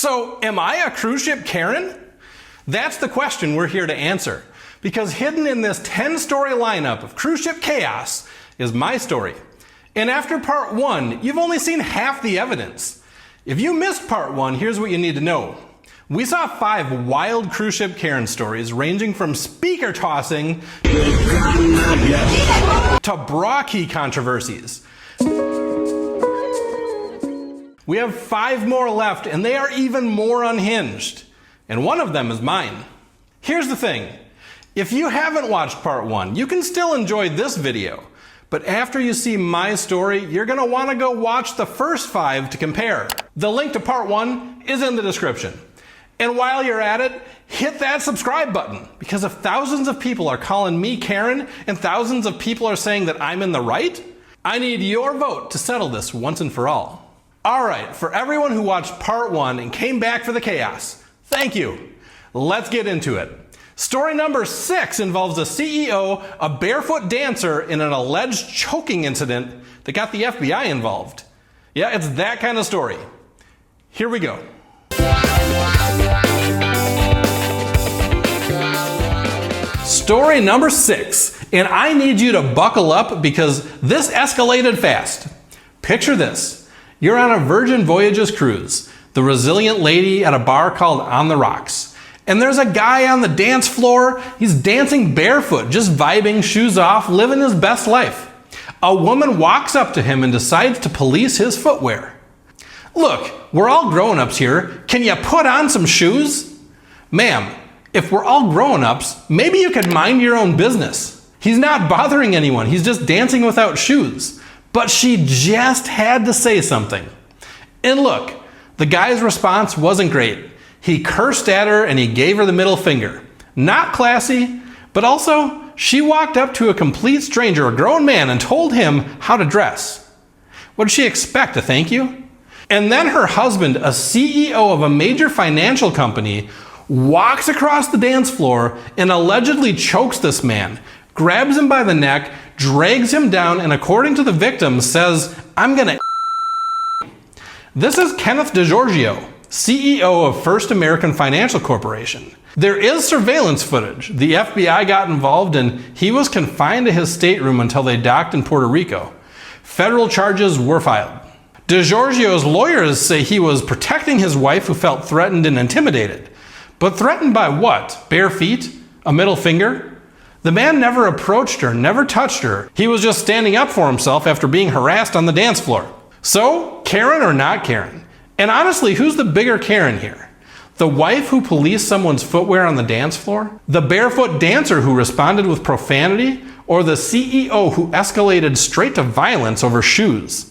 So, am I a cruise ship Karen? That's the question we're here to answer. Because hidden in this 10-story lineup of cruise ship chaos is my story. And after part 1, you've only seen half the evidence. If you missed part 1, here's what you need to know. We saw 5 wild cruise ship Karen stories ranging from speaker tossing to bra key controversies. We have 5 more left, and they are even more unhinged. And one of them is mine. Here's the thing. If you haven't watched part 1, you can still enjoy this video. But after you see my story, you're going to want to go watch the first 5 to compare. The link to part 1 is in the description. And while you're at it, hit that subscribe button. Because if thousands of people are calling me Karen and thousands of people are saying that I'm in the right, I need your vote to settle this once and for all. Alright, for everyone who watched part 1 and came back for the chaos, thank you. Let's get into it. Story number 6 involves a CEO, a barefoot dancer, and an alleged choking incident that got the FBI involved. Yeah, it's that kind of story. Here we go. Story number 6, and I need you to buckle up because this escalated fast. Picture this. You're on a Virgin Voyages cruise, the resilient lady at a bar called On the Rocks. And there's a guy on the dance floor, he's dancing barefoot, just vibing, shoes off, living his best life. A woman walks up to him and decides to police his footwear. Look, we're all grown-ups here, can you put on some shoes? Ma'am, if we're all grown-ups, maybe you could mind your own business. He's not bothering anyone, he's just dancing without shoes. But she just had to say something. And look, the guy's response wasn't great. He cursed at her and he gave her the middle finger. Not classy, but also she walked up to a complete stranger, a grown man, and told him how to dress. What did she expect, a thank you? And then her husband, a CEO of a major financial company, walks across the dance floor and allegedly chokes this man, grabs him by the neck, drags him down, and according to the victim, says, "I'm gonna." This is Kenneth DeGiorgio, CEO of First American Financial Corporation. There is surveillance footage. The FBI got involved and he was confined to his stateroom until they docked in Puerto Rico. Federal charges were filed. DeGiorgio's lawyers say he was protecting his wife who felt threatened and intimidated. But threatened by what? Bare feet? A middle finger? The man never approached her, never touched her. He was just standing up for himself after being harassed on the dance floor. So, Karen or not Karen? And honestly, who's the bigger Karen here? The wife who policed someone's footwear on the dance floor? The barefoot dancer who responded with profanity? Or the CEO who escalated straight to violence over shoes?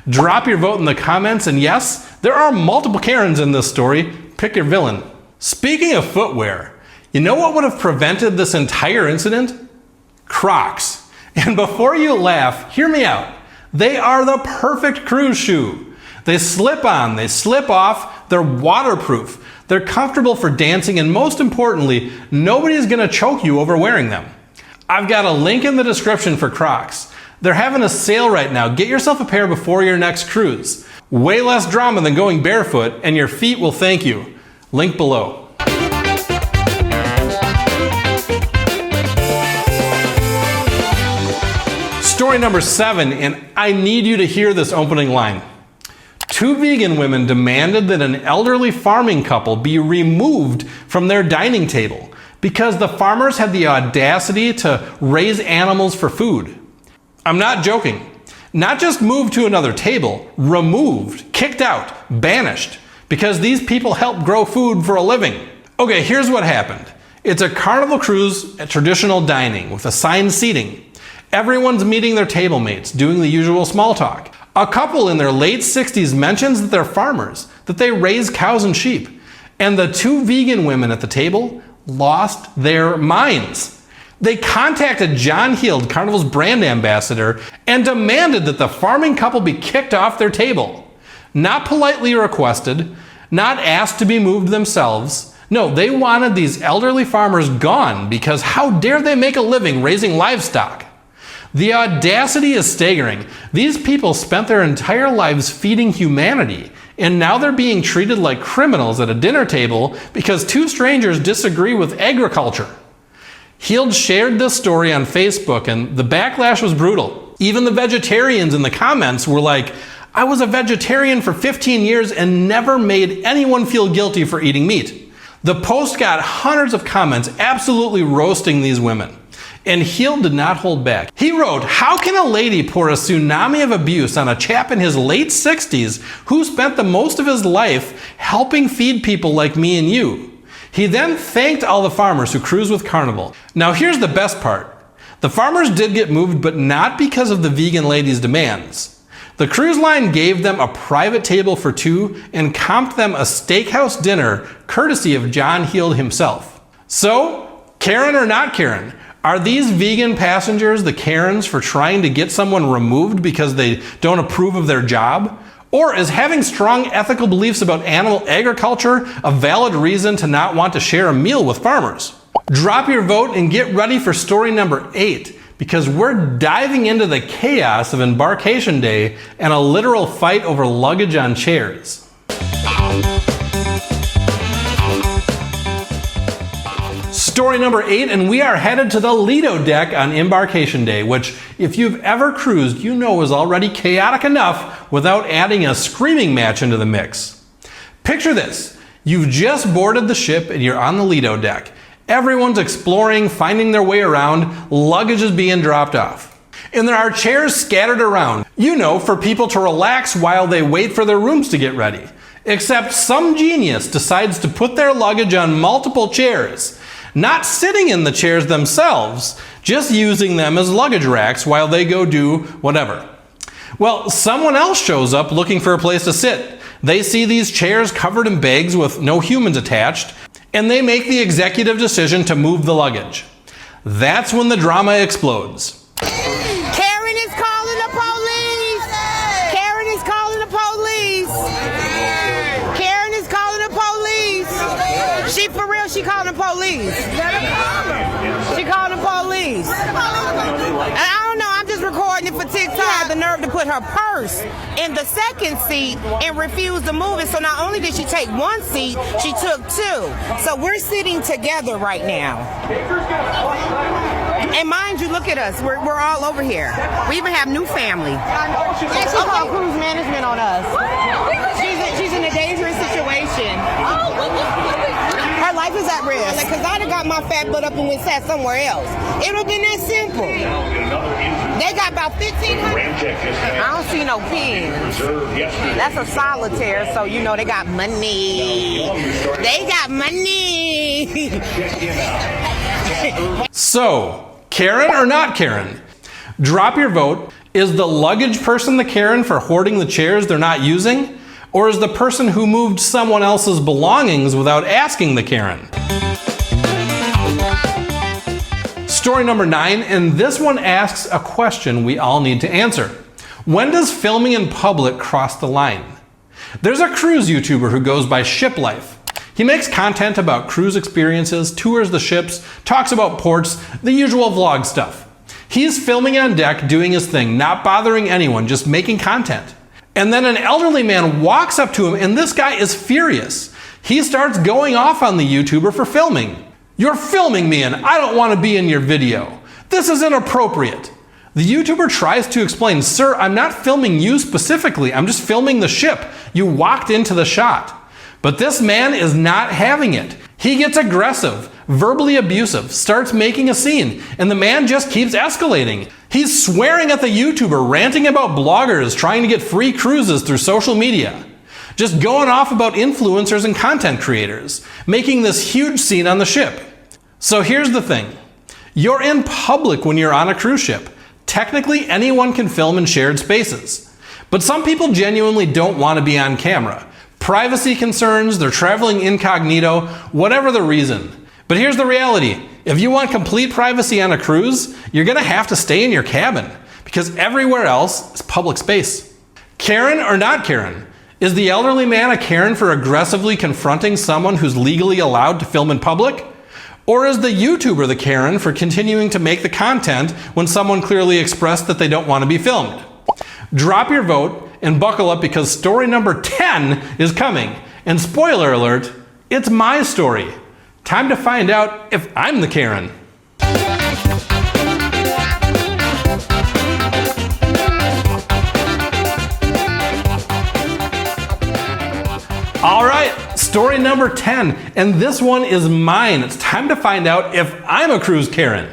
Drop your vote in the comments, and yes, there are multiple Karens in this story. Pick your villain. Speaking of footwear, you know what would have prevented this entire incident? Crocs. And before you laugh, hear me out. They are the perfect cruise shoe. They slip on, they slip off, they're waterproof, they're comfortable for dancing, and most importantly, nobody's gonna choke you over wearing them. I've got a link in the description for Crocs. They're having a sale right now. Get yourself a pair before your next cruise. Way less drama than going barefoot, and your feet will thank you. Link below. Story number 7, and I need you to hear this opening line. 2 vegan women demanded that an elderly farming couple be removed from their dining table because the farmers had the audacity to raise animals for food. I'm not joking. Not just moved to another table, removed, kicked out, banished, because these people help grow food for a living. Okay, here's what happened. It's a Carnival cruise at traditional dining with assigned seating. Everyone's meeting their table mates, doing the usual small talk. A couple in their late 60s mentions that they're farmers, that they raise cows and sheep. And the 2 vegan women at the table lost their minds. They contacted John Heald, Carnival's brand ambassador, and demanded that the farming couple be kicked off their table. Not politely requested, not asked to be moved themselves. No, they wanted these elderly farmers gone because how dare they make a living raising livestock? The audacity is staggering. These people spent their entire lives feeding humanity, And now they're being treated like criminals at a dinner table because two strangers disagree with agriculture. Heald shared this story on Facebook and the backlash was brutal. Even the vegetarians in the comments were like, I was a vegetarian for 15 years and never made anyone feel guilty for eating meat. The post got hundreds of comments absolutely roasting these women. And Heald did not hold back. He wrote, how can a lady pour a tsunami of abuse on a chap in his late 60s who spent the most of his life helping feed people like me and you? He then thanked all the farmers who cruise with Carnival. Now here's the best part. The farmers did get moved, but not because of the vegan lady's demands. The cruise line gave them a private table for two and comped them a steakhouse dinner courtesy of John Heald himself. So, Karen or not Karen? Are these vegan passengers the Karens for trying to get someone removed because they don't approve of their job? Or is having strong ethical beliefs about animal agriculture a valid reason to not want to share a meal with farmers? Drop your vote and get ready for story number 8, because we're diving into the chaos of Embarkation Day and a literal fight over luggage on chairs. Story number 8, and we are headed to the Lido deck on Embarkation Day, which, if you've ever cruised, you know is already chaotic enough without adding a screaming match into the mix. Picture this. You've just boarded the ship and you're on the Lido deck. Everyone's exploring, finding their way around, luggage is being dropped off. And there are chairs scattered around, you know, for people to relax while they wait for their rooms to get ready. Except some genius decides to put their luggage on multiple chairs. Not sitting in the chairs themselves, just using them as luggage racks while they go do whatever. Well, someone else shows up looking for a place to sit. They see these chairs covered in bags with no humans attached, and they make the executive decision to move the luggage. That's when the drama explodes. Karen is calling the police! Karen is calling the police! Karen is calling the police! She for real, she calling the police. She calling the police. And I don't know, I'm just recording it for TikTok. She had the nerve to put her purse in the second seat and refuse to move it. So not only did she take one seat, she took two. So we're sitting together right now. And mind you, look at us. We're all over here. We even have new family. She called cruise management on us. She's in a dangerous situation. Her life is at risk. Because I'd have got my fat butt up and went sat somewhere else. It would have been that simple. They got about 1,500. I don't see no pins. That's a solitaire, so you know they got money. They got money. So, Karen or not Karen? Drop your vote. Is the luggage person the Karen for hoarding the chairs they're not using? Or is the person who moved someone else's belongings without asking the Karen? Story number 9, and this one asks a question we all need to answer. When does filming in public cross the line? There's a cruise YouTuber who goes by Ship Life. He makes content about cruise experiences, tours the ships, talks about ports, the usual vlog stuff. He's filming on deck, doing his thing, not bothering anyone, just making content. And then an elderly man walks up to him, and this guy is furious. He starts going off on the YouTuber for filming. You're filming me and I don't want to be in your video. This is inappropriate. The YouTuber tries to explain, sir, I'm not filming you specifically, I'm just filming the ship. You walked into the shot. But this man is not having it. He gets aggressive, verbally abusive, starts making a scene, and the man just keeps escalating. He's swearing at the YouTuber, ranting about bloggers trying to get free cruises through social media. Just going off about influencers and content creators, making this huge scene on the ship. So here's the thing. You're in public when you're on a cruise ship. Technically, anyone can film in shared spaces. But some people genuinely don't want to be on camera. Privacy concerns, they're traveling incognito, whatever the reason. But here's the reality. If you want complete privacy on a cruise, you're going to have to stay in your cabin, because everywhere else is public space. Karen or not Karen? Is the elderly man a Karen for aggressively confronting someone who's legally allowed to film in public? Or is the YouTuber the Karen for continuing to make the content when someone clearly expressed that they don't want to be filmed? Drop your vote and buckle up, because story number 10 10 is coming. And spoiler alert, it's my story. Time to find out if I'm the Karen. All right, story number 10, and this one is mine. It's time to find out if I'm a cruise Karen.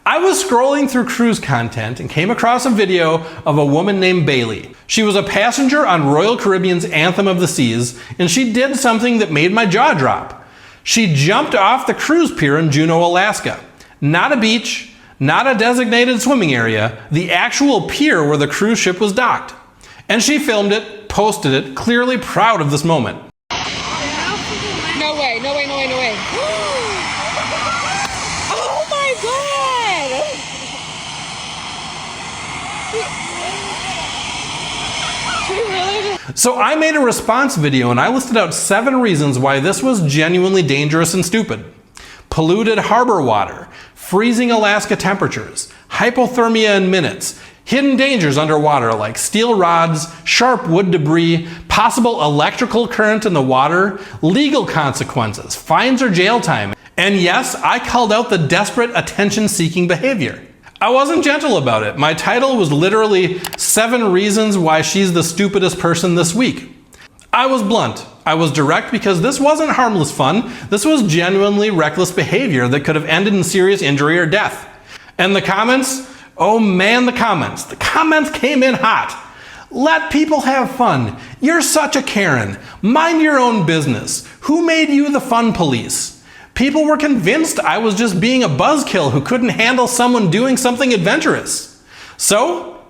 I was scrolling through cruise content and came across a video of a woman named Bailey. She was a passenger on Royal Caribbean's Anthem of the Seas, and she did something that made my jaw drop. She jumped off the cruise pier in Juneau, Alaska. Not a beach, not a designated swimming area, the actual pier where the cruise ship was docked. And she filmed it, posted it, clearly proud of this moment. No way, no way, no way, no way. Oh my God! She really just... So I made a response video and I listed out 7 reasons why this was genuinely dangerous and stupid. Polluted harbor water, freezing Alaska temperatures, hypothermia in minutes, hidden dangers underwater like steel rods, sharp wood debris, possible electrical current in the water, legal consequences, fines or jail time. And yes, I called out the desperate attention-seeking behavior. I wasn't gentle about it. My title was literally 7 reasons why she's the stupidest person this week. I was blunt. I was direct because this wasn't harmless fun. This was genuinely reckless behavior that could have ended in serious injury or death. And the comments? Oh man, the comments. The comments came in hot. Let people have fun. You're such a Karen. Mind your own business. Who made you the fun police? People were convinced I was just being a buzzkill who couldn't handle someone doing something adventurous. So,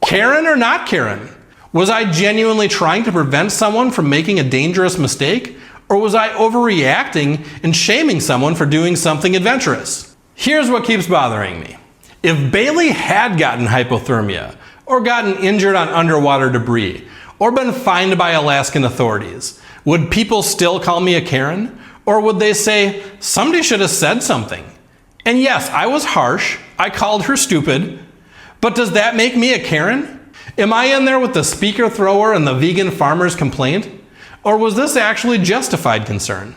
Karen or not Karen? Was I genuinely trying to prevent someone from making a dangerous mistake? Or was I overreacting and shaming someone for doing something adventurous? Here's what keeps bothering me. If Bailey had gotten hypothermia, or gotten injured on underwater debris, or been fined by Alaskan authorities, would people still call me a Karen? Or would they say, somebody should have said something? And yes, I was harsh, I called her stupid, but does that make me a Karen? Am I in there with the speaker thrower and the vegan farmer's complaint? Or was this actually justified concern?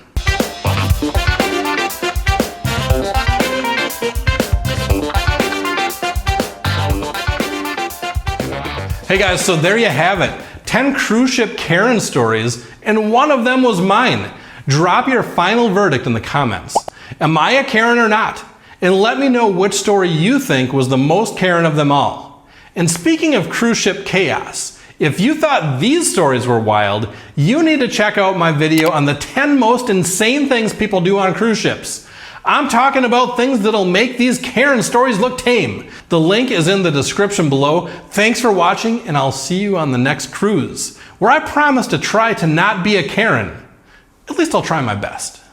Hey guys, so there you have it. 10 cruise ship Karen stories, and one of them was mine. Drop your final verdict in the comments. Am I a Karen or not? And let me know which story you think was the most Karen of them all. And speaking of cruise ship chaos, if you thought these stories were wild, you need to check out my video on the 10 most insane things people do on cruise ships. I'm talking about things that'll make these Karen stories look tame. The link is in the description below. Thanks for watching, and I'll see you on the next cruise, where I promise to try to not be a Karen. At least I'll try my best.